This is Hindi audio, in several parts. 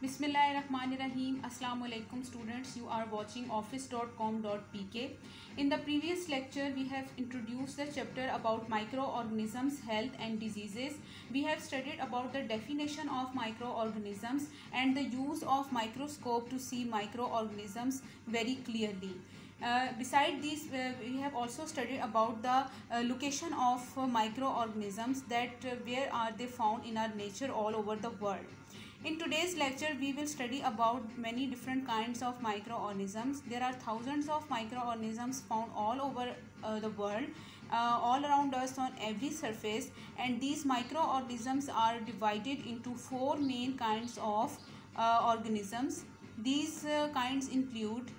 Bismillahirrahmanirrahim. Assalamu alaikum students. You are watching office.com.pk. In the previous lecture we have introduced the chapter about microorganisms, health and diseases. We have studied about the definition of microorganisms and the use of microscope to see microorganisms very clearly. Beside this, we have also studied about the location of microorganisms, that where are they found in our nature all over the world. In today's lecture, we will study about many different kinds of microorganisms. There are thousands of microorganisms found all over the world, all around us on every surface, and these microorganisms are divided into four main kinds of organisms. These kinds include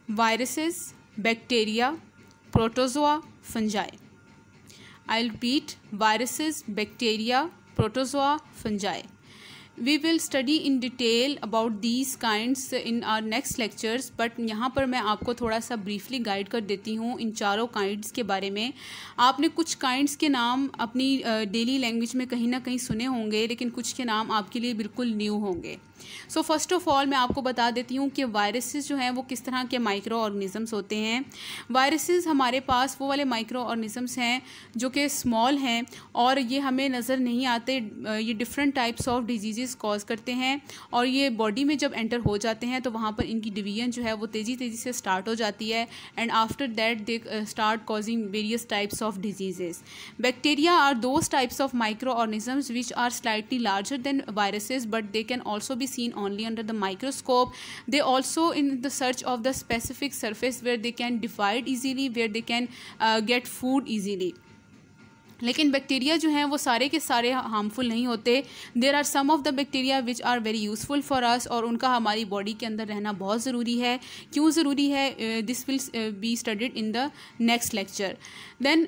viruses, bacteria, protozoa, fungi. I'll repeat: viruses, bacteria, protozoa, fungi. We will study in detail about these kinds in our next lectures, but यहाँ पर मैं आपको थोड़ा सा briefly गाइड कर देती हूँ इन चारों kinds के बारे में. आपने कुछ kinds के नाम अपनी डेली लैंग्वेज में कहीं ना कहीं सुने होंगे, लेकिन कुछ के नाम आपके लिए बिल्कुल न्यू होंगे. सो फर्स्ट ऑफ ऑल मैं आपको बता देती हूँ कि वायरसेस जो हैं वो किस तरह के माइक्रो ऑर्गेनिजम्स होते हैं. वायरसेस हमारे पास वो वाले माइक्रो ऑर्गेनिजम्स हैं जो कि स्मॉल हैं और ये हमें नज़र नहीं आते. ये different types of disease cause करते हैं और ये बॉडी में जब एंटर हो जाते हैं तो वहाँ पर इनकी डिवीजन जो है वो तेज़ी से स्टार्ट हो जाती है, and after that they start causing various types of diseases. Bacteria are those types of micro organisms which are slightly larger than viruses, but they can also be seen only under the microscope. They also in the search of the specific surface where they can divide easily, where they can get food easily. लेकिन बैक्टीरिया जो हैं वो सारे के सारे हार्मफुल नहीं होते. There are some of the bacteria which are very useful for us, और उनका हमारी बॉडी के अंदर रहना बहुत ज़रूरी है. क्यों ज़रूरी है? This will be studied in the next lecture. Then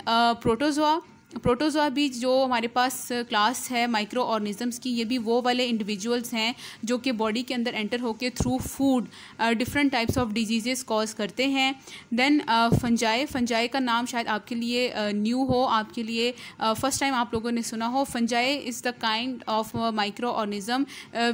protozoa भी जो हमारे पास क्लास है माइक्रो ऑर्गेनिजम्स की, ये भी वो वाले इंडिविजुअल्स हैं जो कि बॉडी के अंदर एंटर होकर through food different types of disease cause करते हैं. देन फंजाई का नाम शायद आपके लिए न्यू हो, आपके लिए फर्स्ट टाइम आप लोगों ने सुना हो. Fungi is the kind of micro organism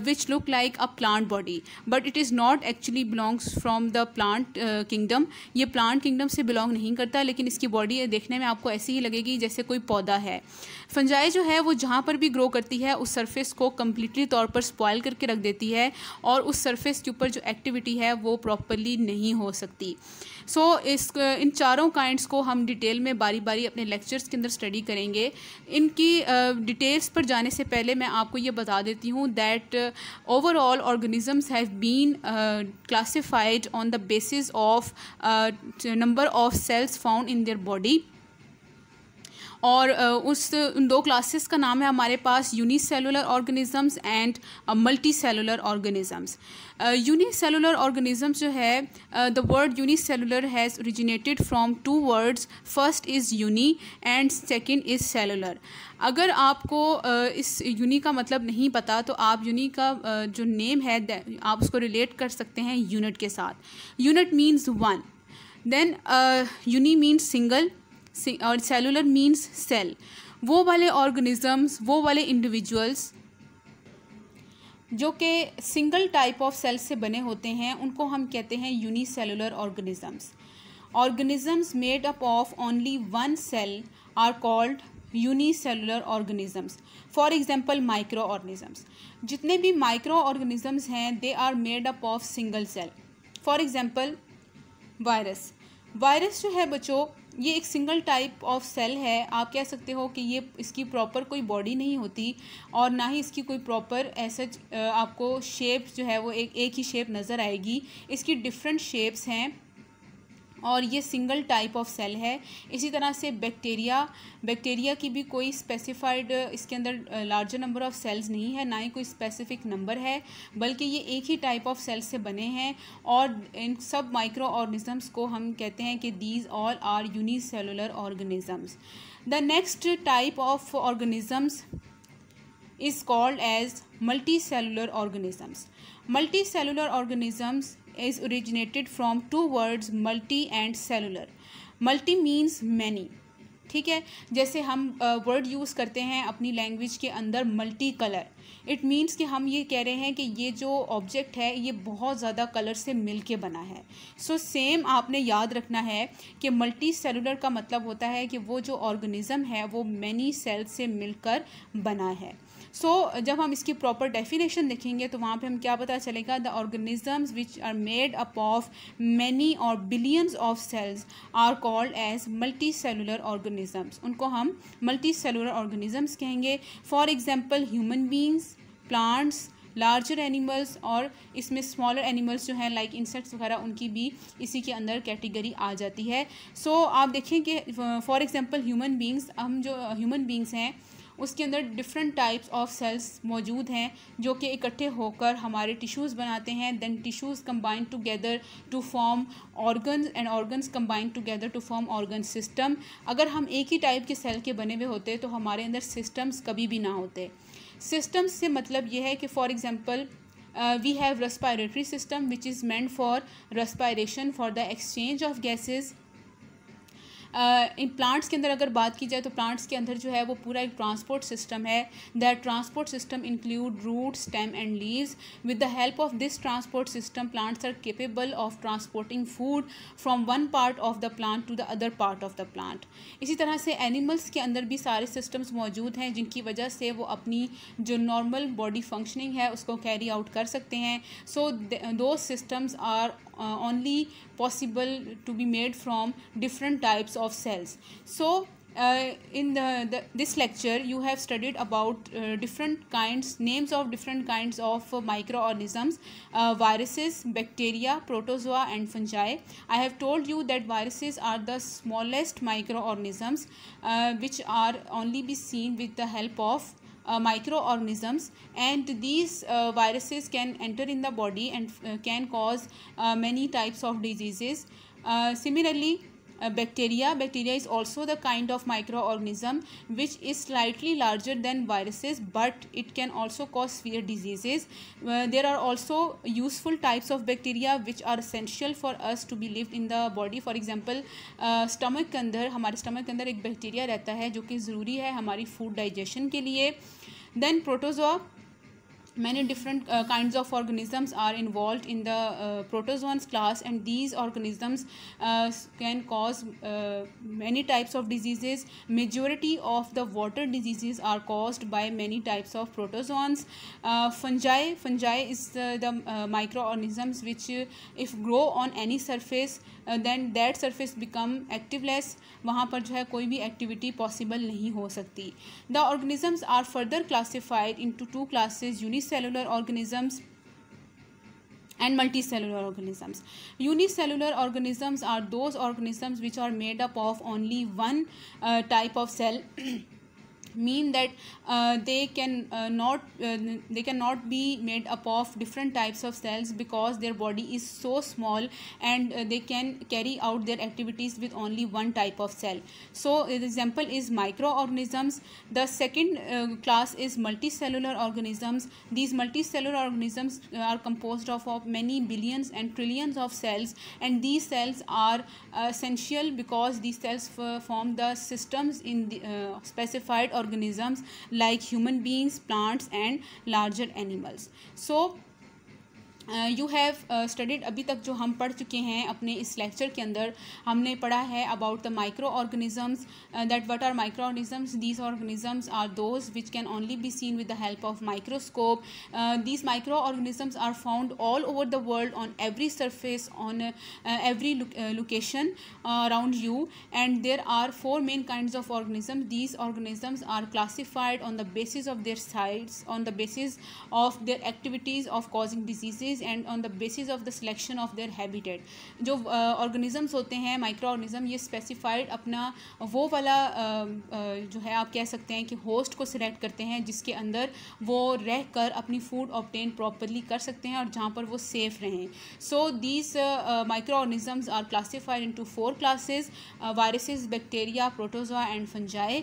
which look like a plant body, but it is not actually belongs from the plant kingdom. ये प्लांट किंगडम से बिलोंग नहीं करता, लेकिन इसकी बॉडी देखने में आपको ऐसी ही लगेगी जैसे कोई पौधा है. फंजाई जो है वो जहाँ पर भी ग्रो करती है उस सरफेस को कम्प्लीटली तौर पर स्पॉइल करके रख देती है और उस सरफेस के ऊपर जो एक्टिविटी है वो प्रॉपरली नहीं हो सकती. इन चारों काइंड्स को हम डिटेल में बारी बारी अपने लेक्चर्स के अंदर स्टडी करेंगे. इनकी डिटेल्स पर जाने से पहले मैं आपको ये बता देती हूँ that overall organisms have been classified on the basis of number of cells found in their body. और उन दो क्लासेस का नाम है हमारे पास unicellular organisms and multi cellular organisms. Unicellular organisms जो है, the word unicellular has originated from two words. First is uni and second is cellular. अगर आपको इस यूनी का मतलब नहीं पता तो आप यूनी का जो नेम है आप उसको रिलेट कर सकते हैं यूनिट के साथ. Unit means one, then uni means single और सेलुलर मीन्स सेल. वो वाले ऑर्गेनिजम्स, वो वाले इंडिविजुअल्स जो कि सिंगल टाइप ऑफ सेल से बने होते हैं उनको हम कहते हैं unicellular organisms. Organisms made up of only one cell are called unicellular organisms. For example micro organisms. जितने भी माइक्रो ऑर्गेनिजम्स हैं they are made up of single cell. For example virus जो है बच्चों, ये एक सिंगल टाइप ऑफ सेल है. आप कह सकते हो कि ये इसकी प्रॉपर कोई बॉडी नहीं होती और ना ही इसकी कोई प्रॉपर ऐसा आपको शेप जो है वो एक ही शेप नज़र आएगी. इसकी डिफरेंट शेप्स हैं और ये सिंगल टाइप ऑफ सेल है. इसी तरह से बैक्टीरिया की भी कोई स्पेसिफाइड इसके अंदर लार्जर नंबर ऑफ सेल्स नहीं है, ना ही कोई स्पेसिफिक नंबर है, बल्कि ये एक ही टाइप ऑफ सेल से बने हैं. और इन सब माइक्रो ऑर्गेनिजम्स को हम कहते हैं कि these all are unicellular organisms. The next type of organisms is called as multi cellular organisms. Multi cellular organisms is originated from two words multi and cellular. Multi means many. ठीक है, जैसे हम वर्ड यूज़ करते हैं अपनी लैंग्वेज के अंदर मल्टी कलर. इट मीन्स कि हम ये कह रहे हैं कि ये जो ऑब्जेक्ट है ये बहुत ज़्यादा कलर से मिल के बना है। सो सेम आपने याद रखना है कि मल्टी सेलुलर का मतलब होता है कि वो जो ऑर्गेनिज्म है वो मैनी सेल्स से मिलकर बना है। सो जब हम इसकी प्रॉपर डेफिनेशन देखेंगे तो वहाँ पे हम क्या पता चलेगा, the organisms which are made up of many और billions of cells are called as multi cellular organisms. उनको हम मल्टी सेलुलर ऑर्गेनिजम्स कहेंगे। For example human beings, plants, larger animals, और इसमें स्मॉलर एनिमल्स जो हैं लाइक इंसेक्ट्स वगैरह, उनकी भी इसी के अंदर कैटेगरी आ जाती है। सो आप देखें कि फॉर एग्जांपल ह्यूमन बींग्स, हम जो ह्यूमन बींग्स हैं उसके अंदर डिफरेंट टाइप्स ऑफ सेल्स मौजूद हैं जो कि इकट्ठे होकर हमारे टिश्यूज़ बनाते हैं। Then tissues combine together to form organs and organs combine together to form organ system. अगर हम एक ही टाइप के सेल के बने हुए होते तो हमारे अंदर सिस्टम्स कभी भी ना होते। सिस्टम्स से मतलब ये है कि for example we have respiratory system which is meant for respiration for the exchange of gases. इन प्लांट्स के अंदर अगर बात की जाए तो प्लांट्स के अंदर जो है वो पूरा एक ट्रांसपोर्ट सिस्टम है। That transport system include root, stem and leaves. With the help of this transport system plants are capable of transporting food from one part of the plant to the other part of the plant. इसी तरह से एनिमल्स के अंदर भी सारे सिस्टम्स मौजूद हैं जिनकी वजह से वो अपनी जो नॉर्मल बॉडी फंक्शनिंग है उसको कैरी आउट कर सकते हैं। सो दो systems are only possible to be made from different types of cells. So in this lecture you have studied about different kinds, names of different kinds of microorganisms, viruses, bacteria, protozoa and fungi. I have told you that viruses are the smallest microorganisms which are only be seen with the help of microorganisms, and these viruses can enter in the body and can cause many types of diseases. Similarly, bacteria is also the kind of microorganism which is slightly larger than viruses, but it can also cause severe diseases. There are also useful types of bacteria which are essential for us to be lived in the body. For example, stomach के अंदर, हमारे स्टमक के अंदर एक बैक्टीरिया रहता है जो कि ज़रूरी है हमारी फूड डाइजेशन के लिए। Then protozoa, many different kinds of organisms are involved in the protozoans class, and these organisms can cause many types of diseases. Majority of the water diseases are caused by many types of protozoans. Fungi is the microorganisms which if grow on any surface then that surface become activeless. वहाँ पर जो है कोई भी एक्टिविटी पॉसिबल नहीं हो सकती. The organisms are further classified into two classes: unicellular organisms and multicellular organisms. Unicellular organisms are those organisms which are made up of only one type of cell. Mean that they cannot be made up of different types of cells because their body is so small and they can carry out their activities with only one type of cell. So the example is microorganisms. The second class is multicellular organisms. These multicellular organisms are composed of many billions and trillions of cells, and these cells are essential because these cells form the systems in the specified organisms like human beings, plants and larger animals. So you have studied, अभी तक जो हम पढ़ चुके हैं अपने इस लेक्चर के अंदर हमने पढ़ा है about the micro organisms. That what are micro organisms? These organisms are those which can only be seen with the help of microscope. These micro organisms are found all over the world on every surface, on every location around you, and there are four main kinds of organisms. These organisms are classified on the basis of their size, on the basis of their activities of causing diseases, and on the basis of the selection of their habitat. जो organisms होते हैं माइक्रो ऑर्गेनिज्म, ये स्पेसिफाइड अपना वो वाला जो है आप कह सकते हैं कि होस्ट को सिलेक्ट करते हैं जिसके अंदर वो रह कर अपनी फूड ऑब्टेन प्रॉपरली कर सकते हैं और जहाँ पर वो सेफ रहें. So these micro organisms are classified into four classes: viruses, bacteria, protozoa and fungi.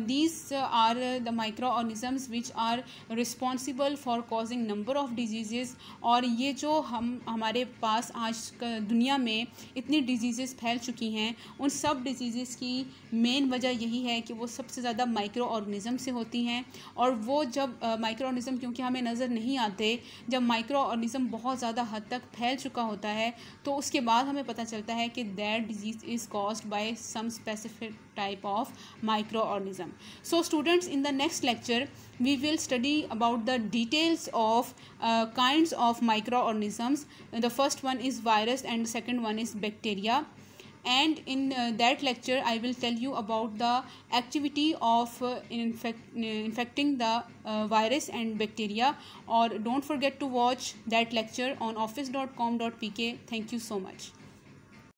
These are the microorganisms which are responsible for causing number of diseases. और ये जो हमारे पास आज दुनिया में इतनी डिजीज़ फैल चुकी हैं, उन सब डिजीज़ की मेन वजह यही है कि वो सबसे ज़्यादा माइक्रो ऑर्गेनिज़म से होती हैं। और वो जब माइक्रो ऑर्गेनिज़म क्योंकि हमें नज़र नहीं आते, जब माइक्रो ऑर्गेनिज़म बहुत ज़्यादा हद तक फैल चुका होता है तो उसके बाद हमें पता चलता है कि that disease is caused by some specific type of microorganism. So students, in the next lecture we will study about the details of kinds of microorganisms. The first one is virus and the second one is bacteria, and in that lecture I will tell you about the activity of infecting the virus and bacteria. Or don't forget to watch that lecture on office.com.pk. Thank you so much.